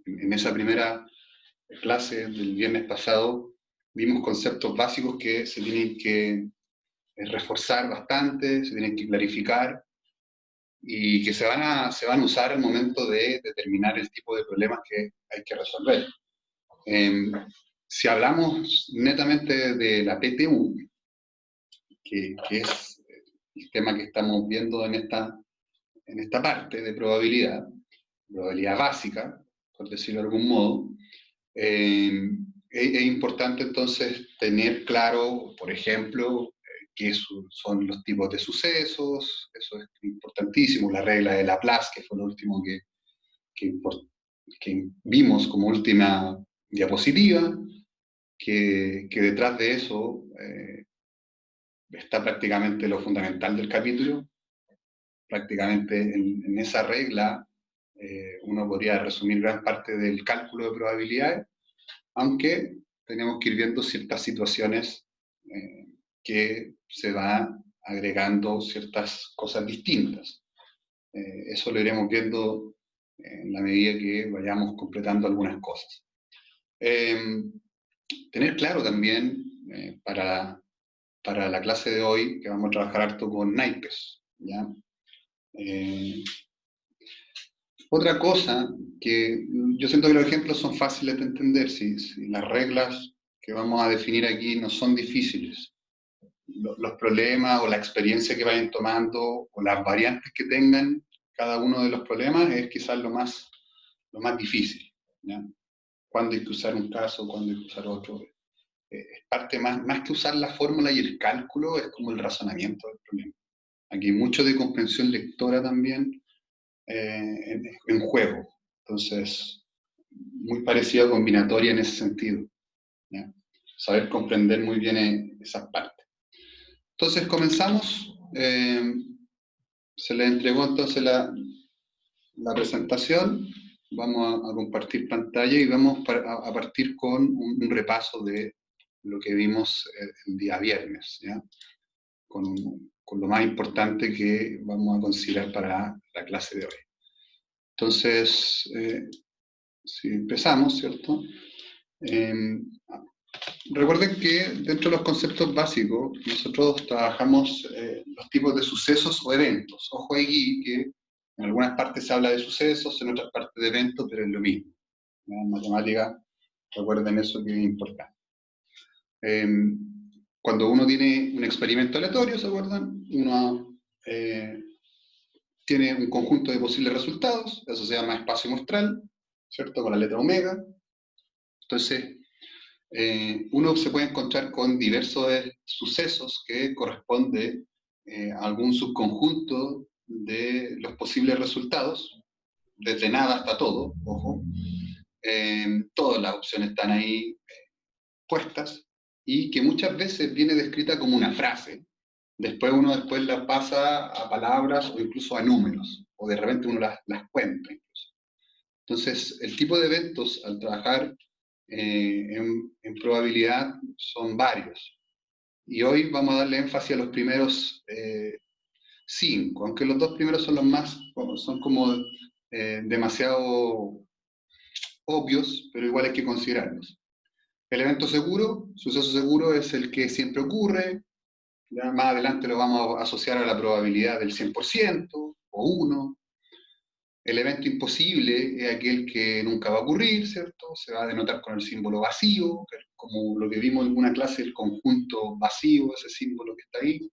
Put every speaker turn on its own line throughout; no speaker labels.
En esa primera clase del viernes pasado vimos conceptos básicos que se tienen que reforzar bastante, se tienen que clarificar y que se van a usar al momento de determinar el tipo de problemas que hay que resolver. Si hablamos netamente de la PTU, que es el tema que estamos viendo en esta parte de probabilidad básica, por decirlo de algún modo, es importante entonces tener claro, por ejemplo, qué son los tipos de sucesos. Eso es importantísimo, la regla de Laplace, que fue lo último que vimos como última diapositiva, que detrás de eso está prácticamente lo fundamental del capítulo. Prácticamente en esa regla uno podría resumir gran parte del cálculo de probabilidades, aunque tenemos que ir viendo ciertas situaciones que se van agregando ciertas cosas distintas. Eso lo iremos viendo en la medida que vayamos completando algunas cosas. Tener claro también para la clase de hoy que vamos a trabajar harto con naipes, ¿ya? Otra cosa que yo siento que los ejemplos son fáciles de entender, si las reglas que vamos a definir aquí no son difíciles. Los problemas o la experiencia que vayan tomando o las variantes que tengan cada uno de los problemas es quizás lo más difícil, ¿ya? Cuándo hay que usar un caso, cuándo hay que usar otro. Es parte más que usar la fórmula y el cálculo, es como el razonamiento del problema. Aquí hay mucho de comprensión lectora también en juego. Entonces, muy parecido a combinatoria en ese sentido, ¿ya? Saber comprender muy bien esas partes. Entonces, comenzamos. Se les entregó entonces la presentación. Vamos a compartir pantalla y vamos a partir con un repaso de lo que vimos el día viernes, ¿ya? Con lo más importante que vamos a considerar para la clase de hoy. Entonces, si empezamos, ¿cierto? Recuerden que dentro de los conceptos básicos nosotros trabajamos los tipos de sucesos o eventos. Ojo aquí que en algunas partes se habla de sucesos, en otras partes de eventos, pero es lo mismo. En matemática, recuerden eso, que es importante. Cuando uno tiene un experimento aleatorio, ¿se acuerdan? Uno tiene un conjunto de posibles resultados, eso se llama espacio muestral, ¿cierto? Con la letra omega. Entonces, uno se puede encontrar con diversos sucesos que corresponden a algún subconjunto de los posibles resultados, desde nada hasta todo, ojo. Todas las opciones están ahí puestas, y que muchas veces viene descrita como una frase. Después la pasa a palabras o incluso a números, o de repente uno las cuenta incluso. Entonces, el tipo de eventos al trabajar en probabilidad son varios. Y hoy vamos a darle énfasis a los primeros 5, aunque los dos primeros son como demasiado obvios, pero igual hay que considerarlos. El evento seguro, suceso seguro, es el que siempre ocurre. Ya más adelante lo vamos a asociar a la probabilidad del 100% o 1. El evento imposible es aquel que nunca va a ocurrir, ¿cierto? Se va a denotar con el símbolo vacío, como lo que vimos en una clase, el conjunto vacío, ese símbolo que está ahí.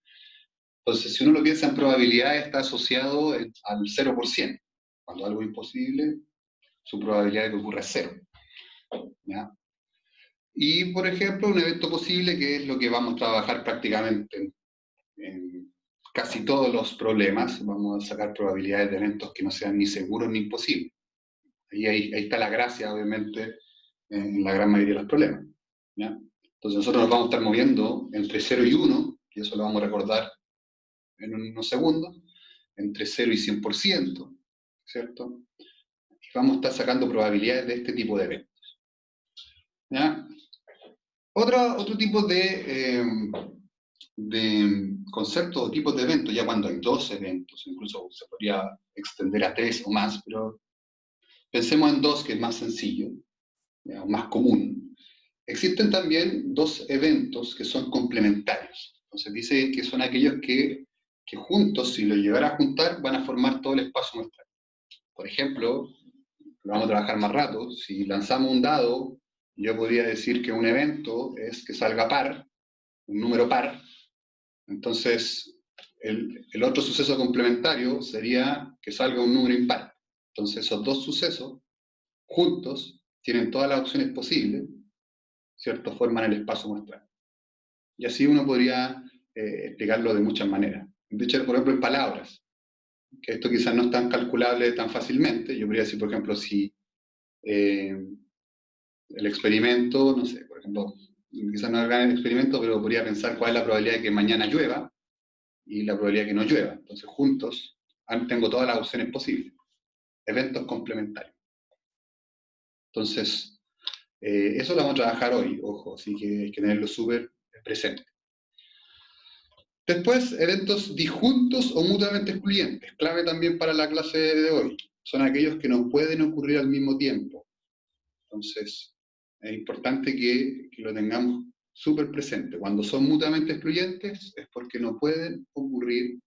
Entonces, si uno lo piensa en probabilidad, está asociado al 0%. Cuando algo es imposible, su probabilidad de que ocurra es 0. ¿Ya? Y, por ejemplo, un evento posible, que es lo que vamos a trabajar prácticamente en casi todos los problemas, vamos a sacar probabilidades de eventos que no sean ni seguros ni imposibles. Ahí está la gracia, obviamente, en la gran mayoría de los problemas, ¿ya? Entonces nosotros nos vamos a estar moviendo entre 0 y 1, y eso lo vamos a recordar en unos segundos, entre 0 y 100%, ¿cierto? Y vamos a estar sacando probabilidades de este tipo de eventos, ¿ya? Otro tipo de conceptos o tipos de eventos, ya cuando hay 2 eventos, incluso se podría extender a 3 o más, pero Pensemos en dos, que es más sencillo, ¿ya? Más común. Existen también dos eventos que son complementarios. Entonces dice que son aquellos que juntos, si los llevara a juntar, van a formar todo el espacio muestral. Por ejemplo, lo vamos a trabajar más rato, si lanzamos un dado, yo podría decir que un evento es que salga par, un número par. Entonces, el otro suceso complementario sería que salga un número impar. Entonces, esos dos sucesos, juntos, tienen todas las opciones posibles, ¿cierto? Forman el espacio muestral. Y así uno podría explicarlo de muchas maneras. De hecho, por ejemplo, en palabras, que esto quizás no es tan calculable tan fácilmente. Yo podría decir, por ejemplo, si el experimento, no sé, por ejemplo, quizás no hagan el experimento, pero podría pensar cuál es la probabilidad de que mañana llueva y la probabilidad de que no llueva. Entonces, juntos, tengo todas las opciones posibles. Eventos complementarios. Entonces, eso lo vamos a trabajar hoy, ojo, así que hay que tenerlo súper presente. Después, eventos disjuntos o mutuamente excluyentes, clave también para la clase de hoy. Son aquellos que no pueden ocurrir al mismo tiempo. Entonces, es importante que lo tengamos súper presente. Cuando son mutuamente excluyentes es porque no pueden ocurrir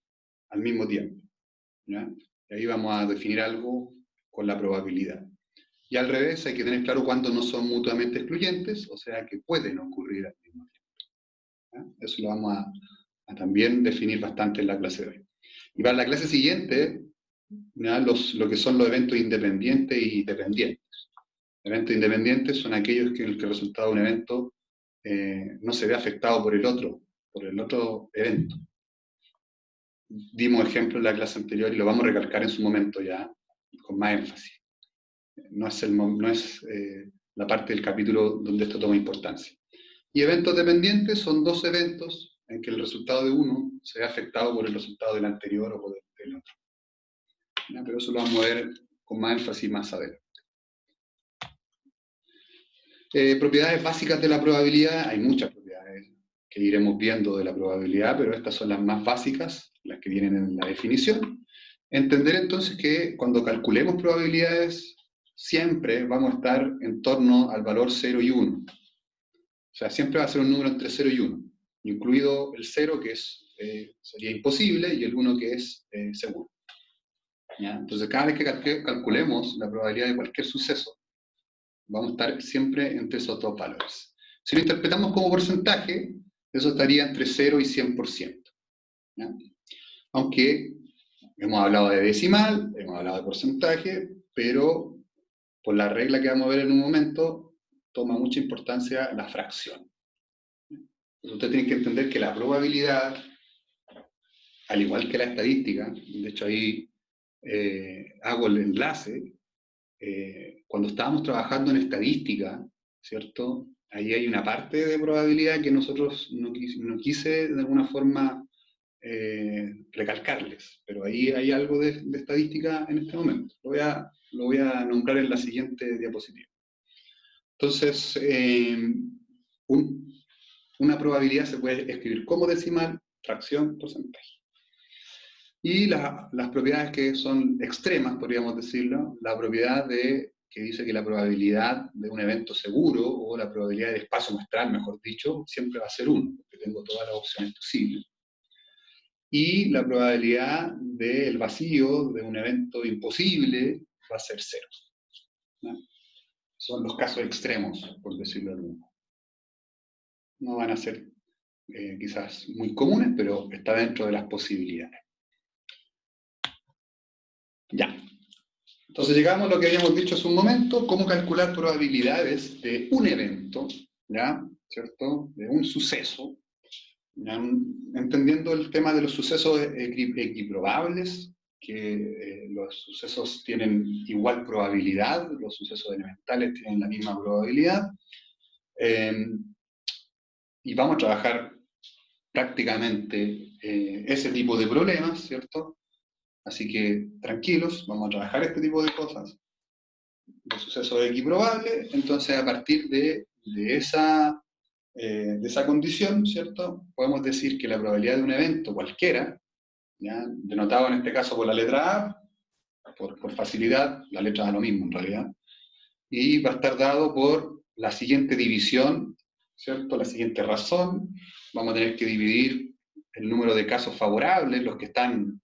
al mismo tiempo, ¿ya? Y ahí vamos a definir algo con la probabilidad. Y al revés, hay que tener claro cuándo no son mutuamente excluyentes, o sea que pueden ocurrir al mismo tiempo, ¿ya? Eso lo vamos a también definir bastante en la clase de hoy. Y para la clase siguiente, ¿ya? Lo que son los eventos independientes y dependientes. Eventos independientes son aquellos en los que el resultado de un evento no se ve afectado por el otro evento. Dimos ejemplo en la clase anterior y lo vamos a recalcar en su momento ya, con más énfasis. No es la parte del capítulo donde esto toma importancia. Y eventos dependientes son dos eventos en que el resultado de uno se ve afectado por el resultado del anterior o por el otro. ¿Ya? Pero eso lo vamos a ver con más énfasis más adelante. Propiedades básicas de la probabilidad, hay muchas propiedades que iremos viendo de la probabilidad, pero estas son las más básicas, las que vienen en la definición. Entender entonces que cuando calculemos probabilidades, siempre vamos a estar en torno al valor 0 y 1. O sea, siempre va a ser un número entre 0 y 1, incluido el 0, que sería imposible, y el 1, que es seguro. ¿Ya? Entonces, cada vez que calculemos la probabilidad de cualquier suceso, vamos a estar siempre entre esos dos valores. Si lo interpretamos como porcentaje, eso estaría entre 0 y 100%. ¿Ya? Aunque hemos hablado de decimal, hemos hablado de porcentaje, pero por la regla que vamos a ver en un momento, toma mucha importancia la fracción. Usted tiene que entender que la probabilidad, al igual que la estadística, de hecho ahí hago el enlace, cuando estábamos trabajando en estadística, ¿cierto? Ahí hay una parte de probabilidad que nosotros no quise de alguna forma recalcarles, pero ahí hay algo de estadística en este momento. Lo voy a nombrar en la siguiente diapositiva. Entonces, una probabilidad se puede escribir como decimal, fracción, porcentaje. Y las propiedades que son extremas, podríamos decirlo, la propiedad que dice que la probabilidad de un evento seguro, o la probabilidad del espacio muestral, mejor dicho, siempre va a ser 1, porque tengo todas las opciones posibles. Y la probabilidad del vacío de un evento imposible va a ser 0. ¿No? Son los casos extremos, por decirlo de alguna manera. No van a ser quizás muy comunes, pero está dentro de las posibilidades. Ya. Entonces llegamos a lo que habíamos dicho hace un momento, cómo calcular probabilidades de un evento, ¿ya? ¿Cierto? De un suceso, ¿ya? Entendiendo el tema de los sucesos equiprobables, que los sucesos tienen igual probabilidad, los sucesos elementales tienen la misma probabilidad, y vamos a trabajar prácticamente ese tipo de problemas, ¿cierto? Así que tranquilos, vamos a trabajar este tipo de cosas, los sucesos equiprobables. Entonces, a partir de esa condición, ¿cierto? Podemos decir que la probabilidad de un evento cualquiera, ¿ya? Denotado en este caso por la letra A, por facilidad, la letra da lo mismo en realidad, y va a estar dado por la siguiente división, ¿cierto? La siguiente razón. Vamos a tener que dividir el número de casos favorables, los que están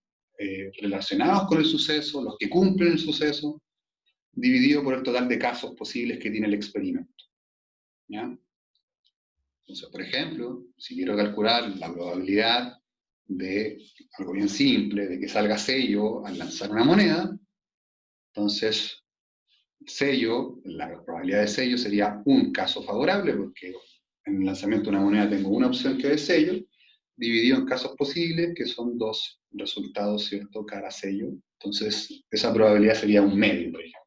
relacionados con el suceso, los que cumplen el suceso, dividido por el total de casos posibles que tiene el experimento. ¿Ya? Entonces, por ejemplo, si quiero calcular la probabilidad de algo bien simple, de que salga sello al lanzar una moneda, entonces sello, la probabilidad de sello sería un caso favorable, porque en el lanzamiento de una moneda tengo una opción que es sello, dividido en casos posibles, que son dos resultados, ¿cierto?, cada sello. Entonces, esa probabilidad sería un medio, por ejemplo.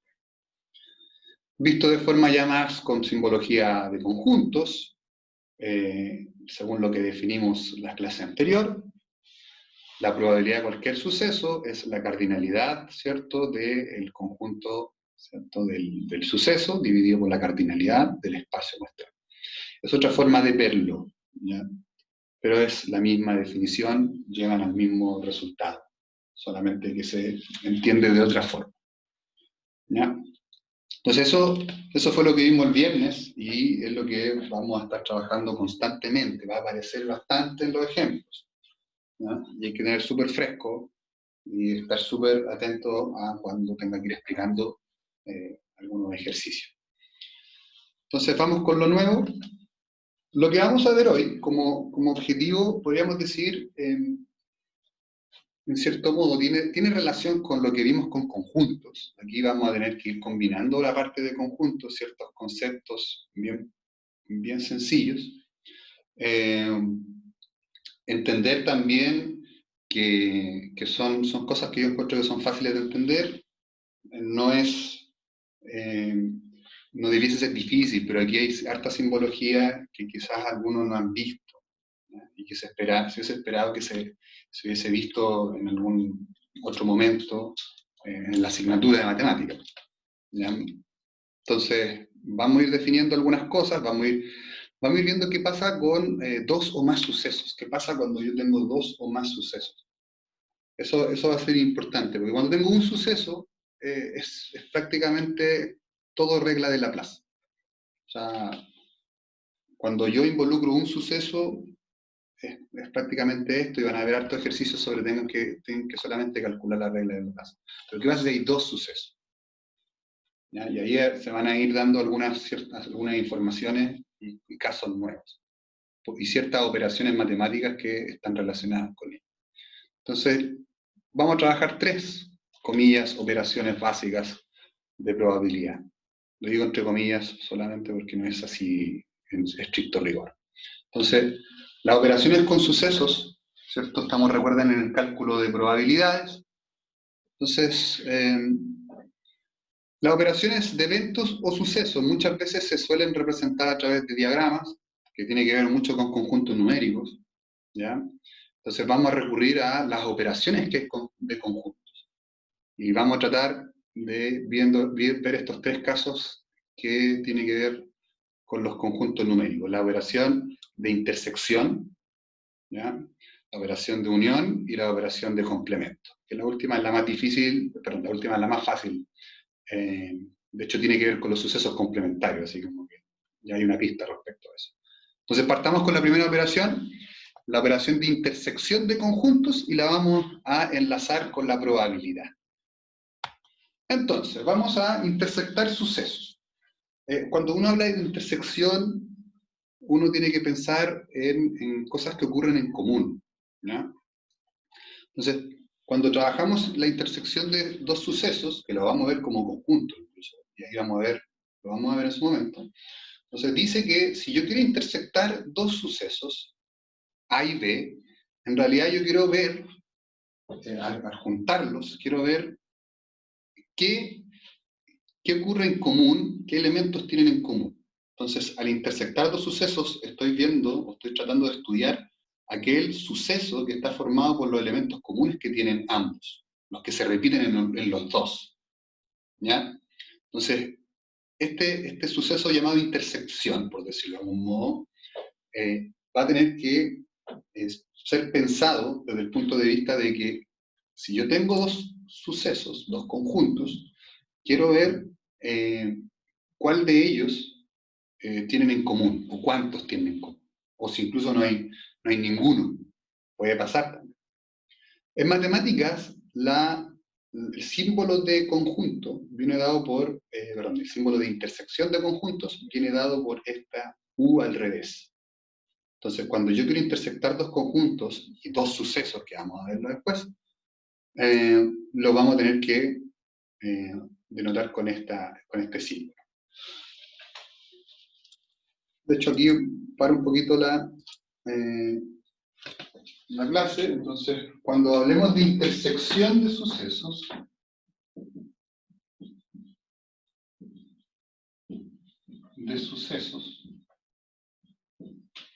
Visto de forma ya más con simbología de conjuntos, según lo que definimos la clase anterior, la probabilidad de cualquier suceso es la cardinalidad, ¿cierto?, del conjunto, ¿cierto?, del suceso, dividido por la cardinalidad del espacio muestral. Es otra forma de verlo, ¿ya? Pero es la misma definición, llegan al mismo resultado, solamente que se entiende de otra forma. ¿Ya? Entonces eso fue lo que vimos el viernes y es lo que vamos a estar trabajando constantemente, va a aparecer bastante en los ejemplos. ¿Ya? Y hay que tener súper fresco y estar súper atento a cuando tenga que ir explicando algunos ejercicios. Entonces vamos con lo nuevo. Lo que vamos a ver hoy como objetivo, podríamos decir, en cierto modo, tiene relación con lo que vimos con conjuntos. Aquí vamos a tener que ir combinando la parte de conjuntos, ciertos conceptos bien sencillos. Entender también que son cosas que yo encuentro que son fáciles de entender. No debiese ser difícil, pero aquí hay harta simbología que quizás algunos no han visto, ¿ya? Y que se hubiese esperado que se hubiese visto en algún otro momento en la asignatura de matemáticas. ¿Ya? Entonces, vamos a ir definiendo algunas cosas, vamos a ir viendo qué pasa con dos o más sucesos, qué pasa cuando yo tengo dos o más sucesos. Eso va a ser importante, porque cuando tengo un suceso, es prácticamente todo regla de Laplace. O sea, cuando yo involucro un suceso, es prácticamente esto, y van a haber hartos ejercicios sobre tienen que solamente calcular la regla de Laplace. Pero ¿qué pasa si hay dos sucesos? ¿Ya? Y ahí se van a ir dando algunas informaciones y casos nuevos. Y ciertas operaciones matemáticas que están relacionadas con ello. Entonces, vamos a trabajar tres, comillas, operaciones básicas de probabilidad. Lo digo entre comillas solamente porque no es así en estricto rigor. Entonces, las operaciones con sucesos, ¿cierto? Estamos, recuerden, en el cálculo de probabilidades. Entonces, las operaciones de eventos o sucesos muchas veces se suelen representar a través de diagramas, que tiene que ver mucho con conjuntos numéricos, ¿ya? Entonces vamos a recurrir a las operaciones que es de conjuntos. Y vamos a tratar de ver estos tres casos que tienen que ver con los conjuntos numéricos. La operación de intersección, ¿ya? La operación de unión y la operación de complemento. Que la última es la más difícil, perdón, la última es la más fácil. De hecho, tiene que ver con los sucesos complementarios, así como que ya hay una pista respecto a eso. Entonces, partamos con la primera operación, la operación de intersección de conjuntos, y la vamos a enlazar con la probabilidad. Entonces, vamos a intersectar sucesos. Cuando uno habla de intersección, uno tiene que pensar en cosas que ocurren en común, ¿ya? Entonces, cuando trabajamos la intersección de dos sucesos, que lo vamos a ver como conjunto incluso, y ahí lo vamos a ver en su momento. Entonces dice que si yo quiero intersectar dos sucesos, A y B, en realidad yo quiero ver, al juntarlos, quiero ver qué ocurre en común, qué elementos tienen en común. Entonces, al intersectar dos sucesos, estoy viendo, o estoy tratando de estudiar aquel suceso que está formado por los elementos comunes que tienen ambos, los que se repiten en los dos. ¿Ya? Entonces, este suceso llamado intersección, por decirlo de algún modo, va a tener que ser pensado desde el punto de vista de que si yo tengo sucesos, dos conjuntos, quiero ver cuál de ellos tienen en común, o cuántos tienen en común, o si incluso no hay ninguno, puede pasar también. En matemáticas, el símbolo de conjunto viene dado por, perdón, el símbolo de intersección de conjuntos viene dado por esta U al revés. Entonces, cuando yo quiero intersectar dos conjuntos y dos sucesos, que vamos a verlo después, lo vamos a tener que denotar con este símbolo. De hecho, aquí paro un poquito la clase. Entonces, cuando hablemos de intersección de sucesos,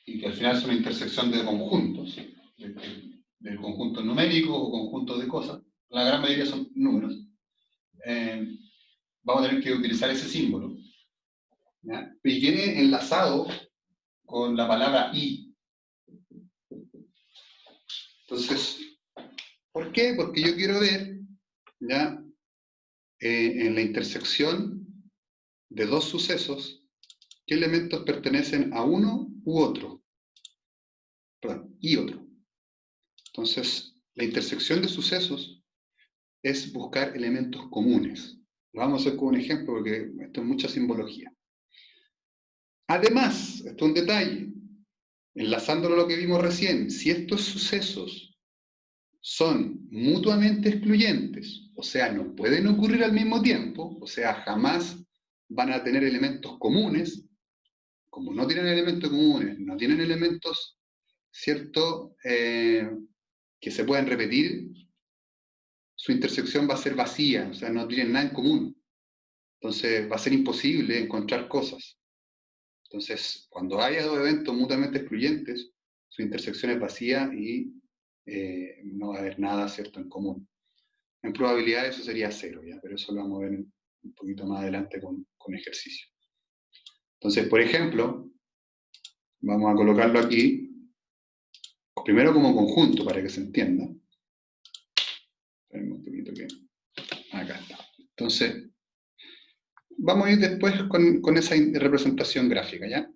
y que al final es una intersección de conjuntos, del conjunto numérico o conjunto de cosas, la gran mayoría son números, vamos a tener que utilizar ese símbolo, ¿ya? Y viene enlazado con la palabra y. Entonces, ¿por qué? Porque yo quiero ver, ¿ya? En la intersección de dos sucesos, ¿qué elementos pertenecen a uno u otro? Perdón, y otro. Entonces, la intersección de sucesos es buscar elementos comunes. Lo vamos a hacer con un ejemplo porque esto es mucha simbología. Además, esto es un detalle, enlazándolo a lo que vimos recién, si estos sucesos son mutuamente excluyentes, o sea, no pueden ocurrir al mismo tiempo, o sea, jamás van a tener elementos comunes, como no tienen elementos comunes, no tienen elementos, ¿cierto?, que se puedan repetir, su intersección va a ser vacía, o sea, no tienen nada en común. Entonces va a ser imposible encontrar cosas. Entonces, cuando haya dos eventos mutuamente excluyentes, su intersección es vacía y no va a haber nada, ¿cierto?, en común. En probabilidad eso sería 0, ¿ya? Pero eso lo vamos a ver un poquito más adelante con ejercicio. Entonces, por ejemplo, vamos a colocarlo aquí, primero como conjunto, para que se entienda. Un poquito que... Acá está. Entonces, vamos a ir después con esa representación gráfica, ¿ya?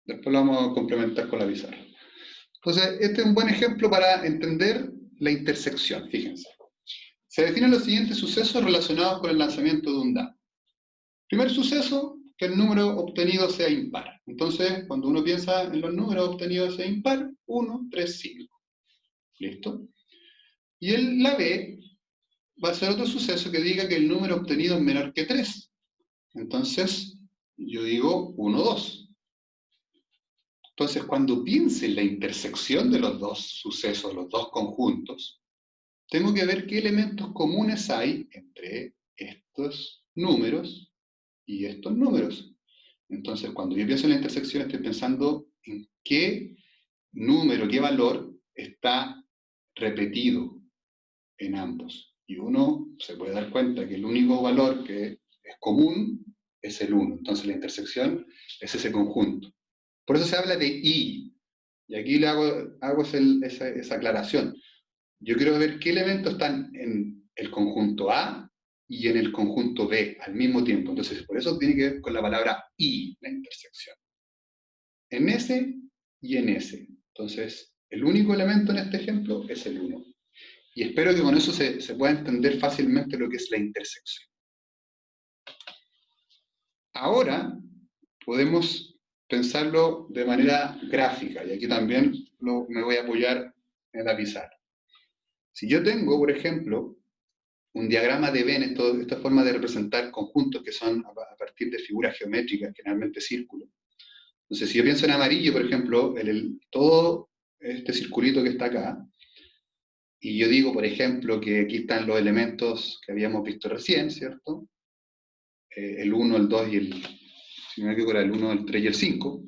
Después lo vamos a complementar con la pizarra. Entonces, este es un buen ejemplo para entender la intersección, fíjense. Se definen los siguientes sucesos relacionados con el lanzamiento de un dado. Primer suceso, que el número obtenido sea impar. Entonces, cuando uno piensa en los números obtenidos sea impar, 1, 3, 5. ¿Listo? Y la B va a ser otro suceso que diga que el número obtenido es menor que 3. Entonces, yo digo 1, 2. Entonces, cuando piense en la intersección de los dos sucesos, los dos conjuntos, tengo que ver qué elementos comunes hay entre estos números y estos números. Entonces, cuando yo pienso en la intersección, estoy pensando en qué número, qué valor está repetido en ambos. Y uno se puede dar cuenta que el único valor que es común es el 1. Entonces, la intersección es ese conjunto. Por eso se habla de I. Y aquí le hago esa aclaración. Yo quiero ver qué elementos están en el conjunto A y en el conjunto B al mismo tiempo. Entonces, por eso tiene que ver con la palabra I, la intersección. En ese y en ese. Entonces, el único elemento en este ejemplo es el 1. Y espero que con eso se pueda entender fácilmente lo que es la intersección. Ahora, podemos pensarlo de manera gráfica, y aquí también me voy a apoyar en la pizarra. Si yo tengo, por ejemplo, un diagrama de Venn, esta forma de representar conjuntos que son a partir de figuras geométricas, generalmente círculos. Entonces, si yo pienso en amarillo, por ejemplo, todo este circulito que está acá, y yo digo, por ejemplo, que aquí están los elementos que habíamos visto recién, ¿cierto? El 1, el 2 y si no me equivoco, era el 1, el 3 y el 5.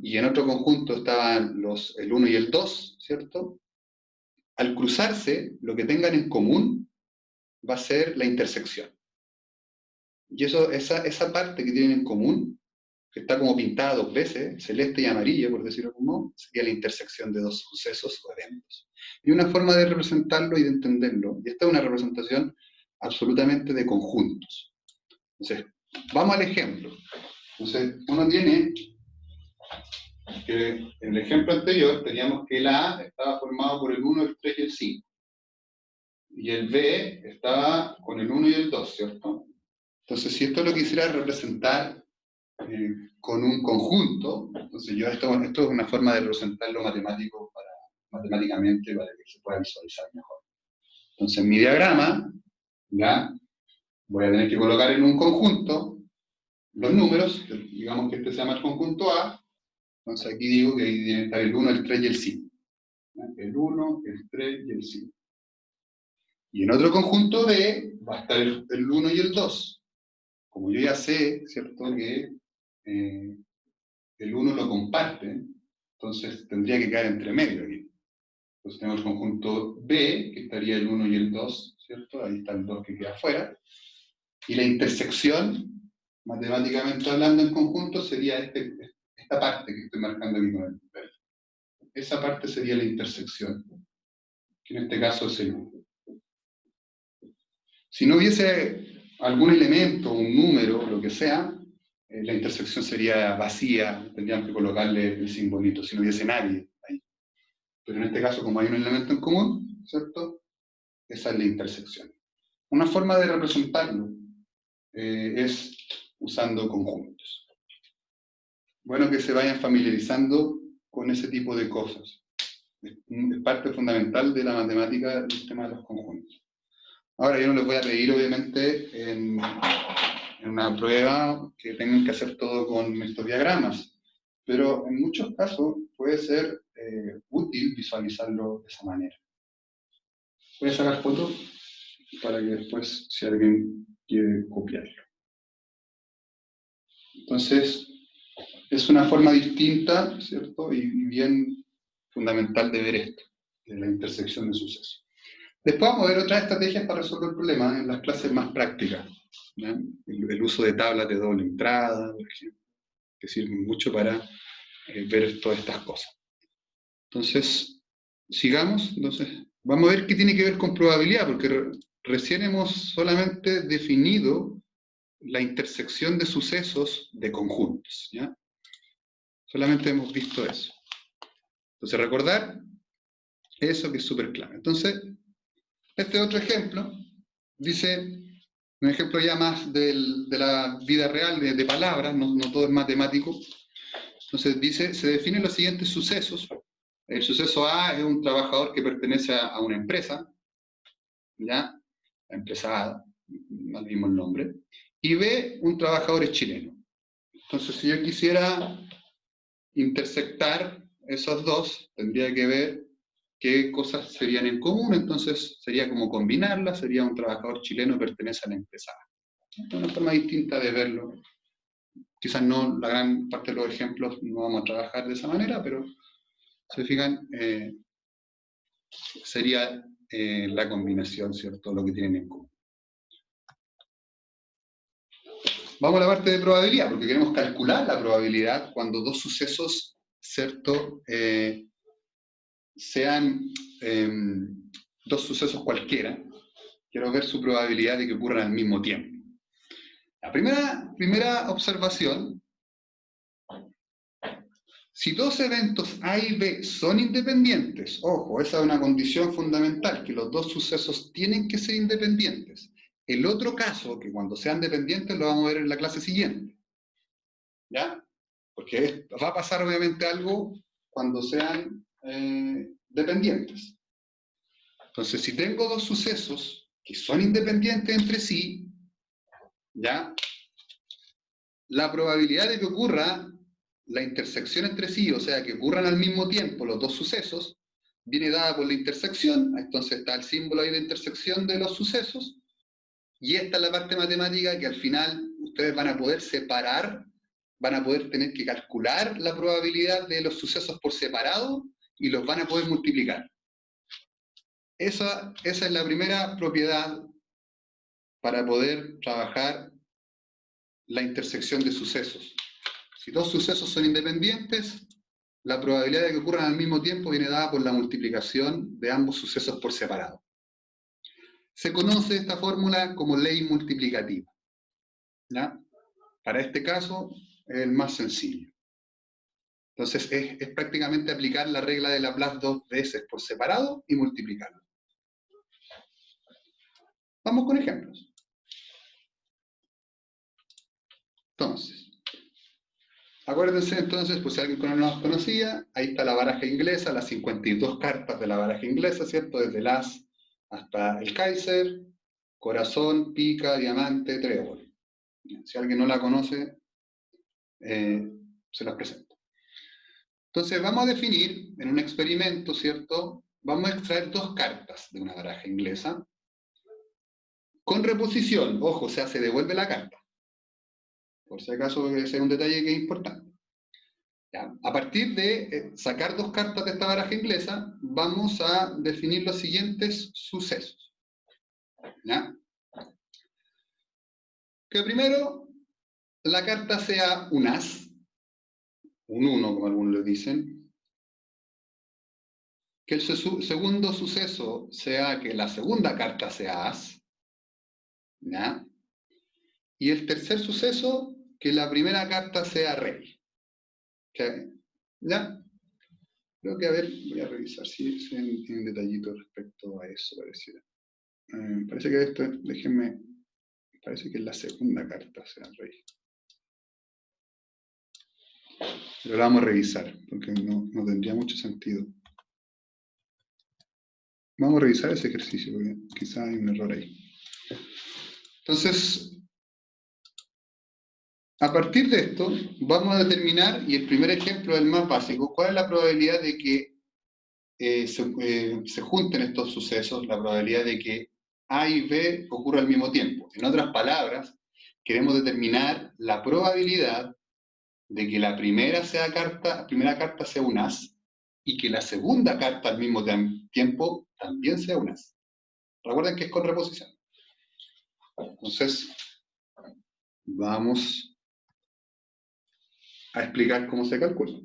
Y en otro conjunto estaban el 1 y el 2, ¿cierto? Al cruzarse, lo que tengan en común va a ser la intersección. Y esa parte que tienen en común que está como pintada dos veces, celeste y amarillo, por decirlo de algún modo, sería la intersección de dos sucesos o eventos. Y una forma de representarlo y de entenderlo, y esta es una representación absolutamente de conjuntos. Entonces, vamos al ejemplo. Entonces, uno tiene que, en el ejemplo anterior, teníamos que el A estaba formado por el 1, el 3 y el 5. Y el B estaba con el 1 y el 2, ¿cierto? Entonces, si esto lo quisiera representar con un conjunto, entonces esto es una forma de representarlo matemáticamente para que se pueda visualizar mejor. Entonces, mi diagrama, ya, voy a tener que colocar en un conjunto los números, digamos que este se llama el conjunto A, entonces aquí digo que ahí tiene que estar el 1, el 3 y el 5. ¿Ya? El 1, el 3 y el 5. Y en otro conjunto B va a estar el 1 y el 2. Como yo ya sé, ¿cierto?, que el 1 lo comparte, entonces tendría que quedar entre medio aquí. Entonces tenemos el conjunto B, que estaría el 1 y el 2, ¿cierto? Ahí está el 2 que queda afuera. Y la intersección, matemáticamente hablando en conjunto, sería esta parte que estoy marcando aquí con el verde. Esa parte sería la intersección, que en este caso es el 1. Si no hubiese algún elemento, un número, lo que sea, la intersección sería vacía, tendríamos que colocarle el simbolito, si no hubiese nadie ahí. Pero en este caso, como hay un elemento en común, ¿cierto?, esa es la intersección. Una forma de representarlo es usando conjuntos. Bueno que se vayan familiarizando con ese tipo de cosas. Es parte fundamental de la matemática del sistema de los conjuntos. Ahora, yo no les voy a pedir, obviamente, en una prueba que tengan que hacer todo con estos diagramas, pero en muchos casos puede ser útil visualizarlo de esa manera. Voy a sacar fotos para que después, si alguien quiere copiarlo. Entonces, es una forma distinta, ¿cierto?, y bien fundamental de ver esto, de la intersección de sucesos. Después vamos a ver otras estrategias para resolver el problema en las clases más prácticas. El uso de tablas de doble entrada, por ejemplo, que sirven mucho para ver todas estas cosas. Entonces, sigamos. Entonces, vamos a ver qué tiene que ver con probabilidad, porque recién hemos solamente definido la intersección de sucesos de conjuntos, ¿ya? Solamente hemos visto eso. Entonces, recordar eso que es súper clave. Entonces, este otro ejemplo dice, un ejemplo ya más de la vida real, de palabras, no todo es matemático. Entonces dice, se definen los siguientes sucesos. El suceso A es un trabajador que pertenece a una empresa, ¿ya? La empresa A, no mismo el nombre. Y B, un trabajador es chileno. Entonces, si yo quisiera intersectar esos dos, tendría que ver qué cosas serían en común, entonces sería como combinarlas, sería un trabajador chileno que pertenece a la empresa A. Es una forma distinta de verlo. Quizás no, la gran parte de los ejemplos no vamos a trabajar de esa manera, pero se fijan, sería la combinación, ¿cierto?, lo que tienen en común. Vamos a la parte de probabilidad, porque queremos calcular la probabilidad cuando dos sucesos, ¿cierto?, sean dos sucesos cualquiera. Quiero ver su probabilidad de que ocurran al mismo tiempo. La primera observación, si dos eventos A y B son independientes, ojo, esa es una condición fundamental, que los dos sucesos tienen que ser independientes. El otro caso, que cuando sean dependientes, lo vamos a ver en la clase siguiente. ¿Ya? Porque va a pasar obviamente algo cuando sean dependientes. Entonces, si tengo dos sucesos que son independientes entre sí, ¿ya?, la probabilidad de que ocurra la intersección entre sí, o sea, que ocurran al mismo tiempo los dos sucesos, viene dada por la intersección. Entonces está el símbolo ahí de intersección de los sucesos, y esta es la parte matemática que al final ustedes van a poder separar, van a poder tener que calcular la probabilidad de los sucesos por separado y los van a poder multiplicar. Esa es la primera propiedad para poder trabajar la intersección de sucesos. Si dos sucesos son independientes, la probabilidad de que ocurran al mismo tiempo viene dada por la multiplicación de ambos sucesos por separado. Se conoce esta fórmula como ley multiplicativa, ¿ya? Para este caso es el más sencillo. Entonces es prácticamente aplicar la regla de Laplace dos veces por separado y multiplicarlo. Vamos con ejemplos. Entonces, acuérdense entonces, pues si alguien no nos conocía, ahí está la baraja inglesa, las 52 cartas de la baraja inglesa, ¿cierto? Desde el as hasta el Kaiser, corazón, pica, diamante, trébol. Si alguien no la conoce, se las presento. Entonces vamos a definir en un experimento, ¿cierto? Vamos a extraer dos cartas de una baraja inglesa con reposición. Ojo, o sea, se devuelve la carta. Por si acaso ese es un detalle que es importante. ¿Ya? A partir de sacar dos cartas de esta baraja inglesa, vamos a definir los siguientes sucesos. ¿Ya? Que primero la carta sea un as, un 1 como algunos le dicen. Que el segundo suceso sea que la segunda carta sea as. ¿Ya? Y el tercer suceso, que la primera carta sea rey. ¿Ya? Creo que, a ver, voy a revisar si hay un detallito respecto a eso, pareciera. Parece que esto, déjenme, parece que es la segunda carta, sea rey. Pero la vamos a revisar, porque no tendría mucho sentido. Vamos a revisar ese ejercicio, porque quizá hay un error ahí. Entonces, a partir de esto, vamos a determinar, y el primer ejemplo es el más básico, cuál es la probabilidad de que se junten estos sucesos, la probabilidad de que A y B ocurra al mismo tiempo. En otras palabras, queremos determinar la probabilidad de que la primera carta sea un as y que la segunda carta al mismo tiempo también sea un as. Recuerden que es con reposición. Entonces, vamos a explicar cómo se calcula.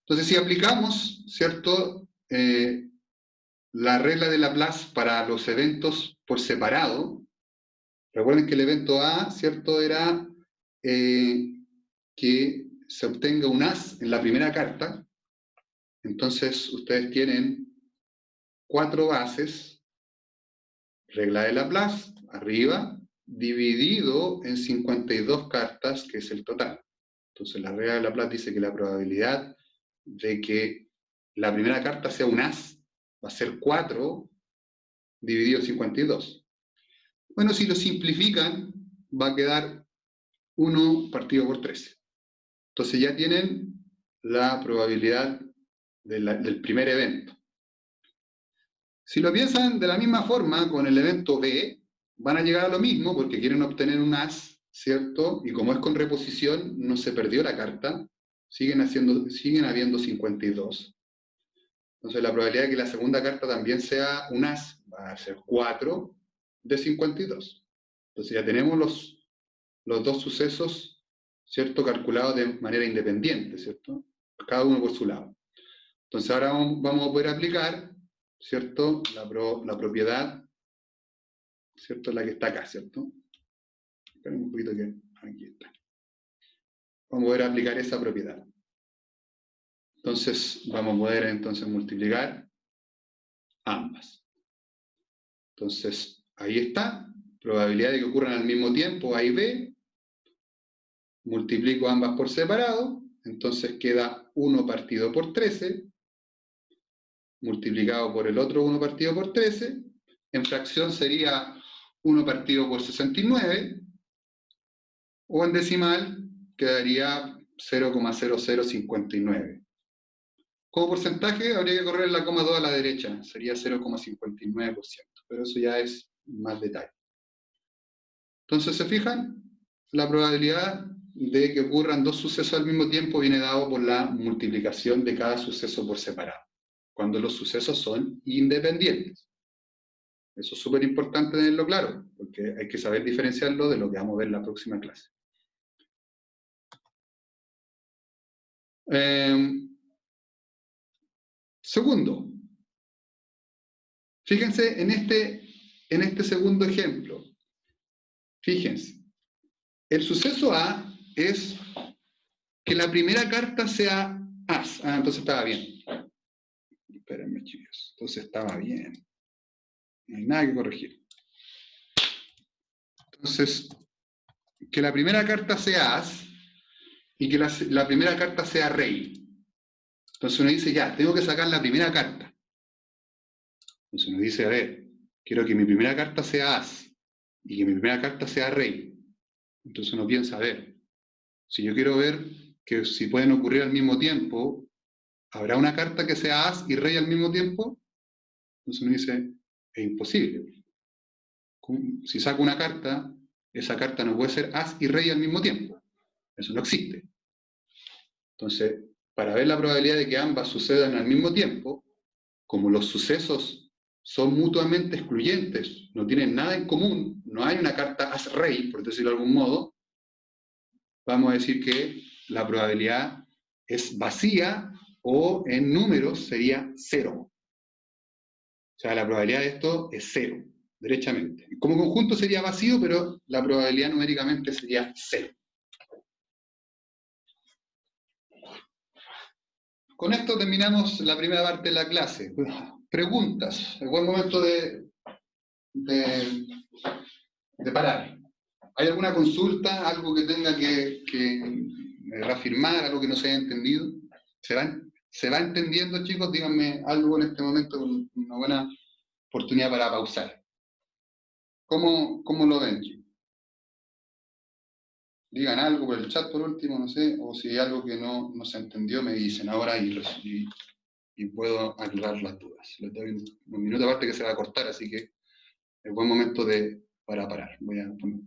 Entonces, si aplicamos, ¿cierto?, la regla de Laplace para los eventos por separado, recuerden que el evento A, ¿cierto?, era que se obtenga un as en la primera carta. Entonces, ustedes tienen 4 bases, regla de Laplace, arriba, dividido en 52 cartas, que es el total. Entonces, la regla de Laplace dice que la probabilidad de que la primera carta sea un as va a ser 4 dividido en 52. Bueno, si lo simplifican, va a quedar 1 partido por 13. Entonces ya tienen la probabilidad del primer evento. Si lo piensan de la misma forma con el evento B, van a llegar a lo mismo porque quieren obtener un as, ¿cierto? Y como es con reposición, no se perdió la carta, siguen habiendo 52. Entonces la probabilidad de que la segunda carta también sea un as va a ser 4 de 52. Entonces ya tenemos los dos sucesos, ¿cierto?, calculados de manera independiente, ¿cierto? Cada uno por su lado. Entonces ahora vamos a poder aplicar, ¿cierto?, la propiedad, ¿cierto?, la que está acá, ¿cierto? Esperen un poquito que aquí está. Vamos a poder aplicar esa propiedad. Entonces vamos a poder entonces multiplicar ambas. Entonces ahí está, probabilidad de que ocurran al mismo tiempo A y B. Multiplico ambas por separado, entonces queda 1 partido por 13, multiplicado por el otro 1 partido por 13, en fracción sería 1 partido por 69, o en decimal quedaría 0,0059. Como porcentaje habría que correr la coma 2 a la derecha, sería 0,59%, pero eso ya es más detalle. Entonces, ¿se fijan? La probabilidad de que ocurran dos sucesos al mismo tiempo viene dado por la multiplicación de cada suceso por separado, cuando los sucesos son independientes. Eso es súper importante tenerlo claro, porque hay que saber diferenciarlo de lo que vamos a ver en la próxima clase. Segundo, fíjense en este segundo ejemplo. Fíjense, el suceso A es que la primera carta sea as. Entonces estaba bien. Espérenme, chicos. Entonces estaba bien. No hay nada que corregir. Entonces, que la primera carta sea as y que la primera carta sea rey. Entonces uno dice, ya, tengo que sacar la primera carta. Entonces uno dice, a ver, quiero que mi primera carta sea as y que mi primera carta sea rey. Entonces uno piensa, a ver, si yo quiero ver que si pueden ocurrir al mismo tiempo, ¿habrá una carta que sea as y rey al mismo tiempo? Entonces uno dice, es imposible. Si saco una carta, esa carta no puede ser as y rey al mismo tiempo. Eso no existe. Entonces, para ver la probabilidad de que ambas sucedan al mismo tiempo, como los sucesos son mutuamente excluyentes, no tienen nada en común, no hay una carta as rey, por decirlo de algún modo, vamos a decir que la probabilidad es vacía o en números sería 0. O sea, la probabilidad de esto es 0, derechamente. Como conjunto sería vacío, pero la probabilidad numéricamente sería 0. Con esto terminamos la primera parte de la clase. Preguntas. Es buen momento de parar. ¿Hay alguna consulta? ¿Algo que tenga que reafirmar? ¿Algo que no se haya entendido? ¿Se va entendiendo, chicos? Díganme algo en este momento, una buena oportunidad para pausar. ¿Cómo lo ven, chicos? Digan algo por el chat por último, no sé, o si hay algo que no se entendió, me dicen ahora y puedo aclarar las dudas. Les doy un minuto aparte que se va a cortar, así que es buen momento para parar. Voy a poner